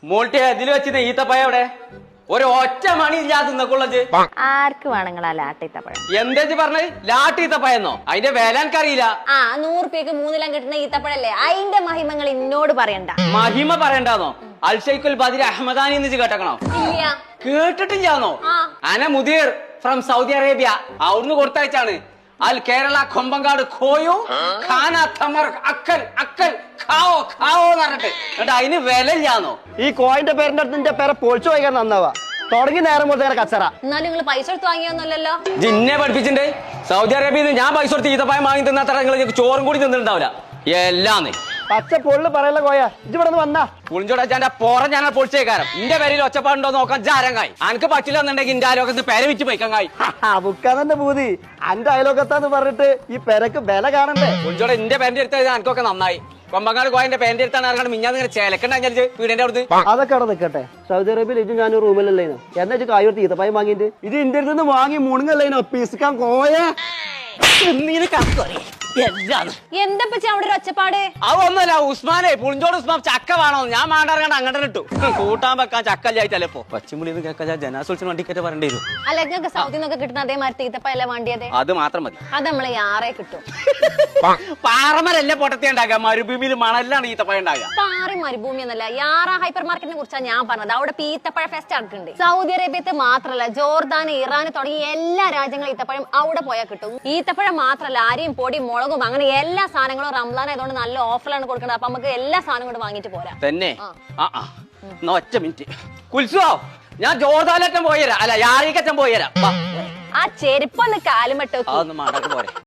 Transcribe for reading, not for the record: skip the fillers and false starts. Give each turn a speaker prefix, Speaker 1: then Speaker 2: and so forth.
Speaker 1: മോൾട്ടി ഇതിൽ വെച്ചിട്ട് ഈത്തപ്പഴം എവിടെ? ഒരു ഒറ്റ മണി ഇല്ലാതെ നിന്നക്കുള്ളത്.
Speaker 2: ആർക്ക് വേണങ്ങളാ ലാട്ടീത്തപ്പഴം?
Speaker 1: എന്താ പറഞ്ഞത്? ലാട്ടീത്തപ്പഴന്നോ? അതിന്റെ വില എനിക്കറിയില്ല.
Speaker 2: 100 രൂപയ്ക്ക് 3 കിലോ കിട്ടുന്ന ഈത്തപ്പഴല്ലേ, അതിന്റെ മഹിമങ്ങൾ എന്നോട് പറയണ്ട.
Speaker 1: മഹിമ പറയണ്ടാന്നോ? അൽഷൈഖുൽ ബദിർ അഹമ്മദാനി എന്ന് കേട്ടക്കണോ?
Speaker 2: ഇല്ല,
Speaker 1: കേട്ടിട്ടില്ലാന്നോ? അന മുദീർ ഫ്രം സൗദി അറേബ്യ, അവിടുന്ന് കൊടുത്തയച്ചാണ്. അൽ കേരള കൊമ്പങ്കാട് ഖോയോ ഖാന തമർ അക്കൽ അക്കൽ ഖാവോ ഖാവോ എന്ന് പറഞ്ഞിട്ട് എന്നിട്ട് അതിന് വില ഇല്ലാന്നോ?
Speaker 3: ഈ കോയിന്റെ പേരിന്റെ അടുത്ത് നിന്റെ പേരെ പൊളിച്ചു വായിക്കാൻ നന്നാവാ. തുടങ്ങി നേരം പോലെ കച്ചറ.
Speaker 2: എന്നാലും നിങ്ങൾ പൈസ കൊടുത്ത് വാങ്ങിയൊന്നുമല്ലല്ലോ.
Speaker 1: ജിന്നെ പഠിപ്പിച്ചിട്ടുണ്ട്. സൗദി അറേബ്യയിൽ നിന്ന് ഞാൻ പൈസ കൊടുത്ത് ഈത്തപ്പഴം വാങ്ങി തിന്നാത്ര നിങ്ങൾ ചോറും കൂടി തിന്നിട്ടുണ്ടാവില്ല. എല്ലാന്ന്
Speaker 3: പച്ച പൊള്ളു പറയല്ല കോയ, ഇജ്ജ് ഇവിടെ വന്നാ
Speaker 1: പുളിഞ്ചോടാ പോറ ഞാൻ പൊളിച്ചേക്കാരം. എന്റെ പേരിൽ ഒച്ചപ്പാടുണ്ടോ നോക്കാൻ ജാരങ്ങായി. അനക്ക് പറ്റില്ല എന്നുണ്ടെങ്കിൽ എന്റെ അയലോകത്ത് പെര വിറ്റ് പോയിക്കങ്ങായി.
Speaker 3: ബുക്കാന്നെ പൂതി അന്റെ അയലോകത്താന്ന് പറഞ്ഞിട്ട് ഈ പെരക്ക് വില കാണണ്ടേ?
Speaker 1: പുളിഞ്ചോടെ എന്റെ പേരിന്റെ അടുത്ത് എനിക്കൊക്കെ നന്നായി. കൊമ്പങ്ങാട് കോയന്റെ പേരിന്റെ അടുത്താണ് ഇറങ്ങാൻ മിഞ്ഞാന്ന് ഇങ്ങനെ ചേലക്കണ്ടു വീടിന്റെ അടുത്ത്.
Speaker 3: അതൊക്കെ അവിടെ നിൽക്കട്ടെ. സൗദി അറേബ്യയിൽ ഇജും ഞാൻ റൂമിലല്ലേനോ, എന്നാ ഇജ്ജ് കായോർത്ത് ഈത്തപ്പായം വാങ്ങിയിട്ട് ഇത് ഇന്റെ അടുത്ത് നിന്ന് വാങ്ങി മുണുങ്ങല്ലേനോ പീസിക്കാൻ കോയ.
Speaker 2: എന്താ അവിടെ ഒരു ഒച്ചപ്പാട്?
Speaker 1: അതൊന്നുമല്ല ഉസ്മാനെ, പുളിഞ്ചോട് ഉസ്മാൻ ചക്ക വേണോ? ഞാൻ മാണ്ടാറങ്ങാണ്ട് അങ്ങോട്ട് ഇട്ടു. കൂട്ടാൻ വെക്കാൻ ചക്ക ഇല്ലായിട്ടല്ലേ ഇപ്പൊ. പച്ചമുളിന്ന് കേൾക്കാൻ ജനാസുൽസിന് വണ്ടിക്കറ്റ് പറയേണ്ടി വരും.
Speaker 2: അല്ല, നിങ്ങൾക്ക് സൗദിൽ നിന്നൊക്കെ കിട്ടുന്ന അതേമാതിരി ഈത്തപ്പഴല്ലേ വേണ്ടിയത്?
Speaker 1: അത് മാത്രം മതി.
Speaker 2: അത് നമ്മളെ യാറെ കിട്ടും.
Speaker 1: പാറമരല്ലേ പൊട്ടത്തി ഉണ്ടാക്കുക, മരുഭൂമിയിൽ മണലാണ് ഈത്തപ്പഴം ഉണ്ടാകുക.
Speaker 2: പാറി മരുഭൂമി എന്നല്ല, യാറ ഹൈപ്പർ മാർക്കറ്റിനെ കുറിച്ചാണ് ഞാൻ പറഞ്ഞത്. അവിടെ ഈത്തപ്പഴ ഫെസ്റ്റ് നടക്കുന്നുണ്ട്. സൗദി അറേബ്യത്ത് മാത്രല്ല, ജോർദാൻ, ഇറാൻ തുടങ്ങി എല്ലാ രാജ്യങ്ങളും ഈത്തപ്പഴം അവിടെ പോയാൽ കിട്ടും. ഈത്തപ്പഴം മാത്രല്ല, അരിയും പൊടിയും മുളകും അങ്ങനെ എല്ലാ സാധനങ്ങളും റംസാൻ ആയതുകൊണ്ട് നല്ല ഓഫറിലാണ് കൊടുക്കുന്നത്. അപ്പൊ നമുക്ക് എല്ലാ സാധനവും കൂടെ വാങ്ങിട്ട് പോരാ.
Speaker 1: തന്നെ ഒറ്റ മിനിറ്റ് കുൽസോ, ഞാൻ ജോർദാനറ്റം പോയരാ, അല്ല യാറിക്കറ്റം പോയരാ.
Speaker 2: ആ ചെരുപ്പൊന്ന് കാലുമട്ടോ.
Speaker 1: അതൊന്നും മാടാക്ക് പോരെ.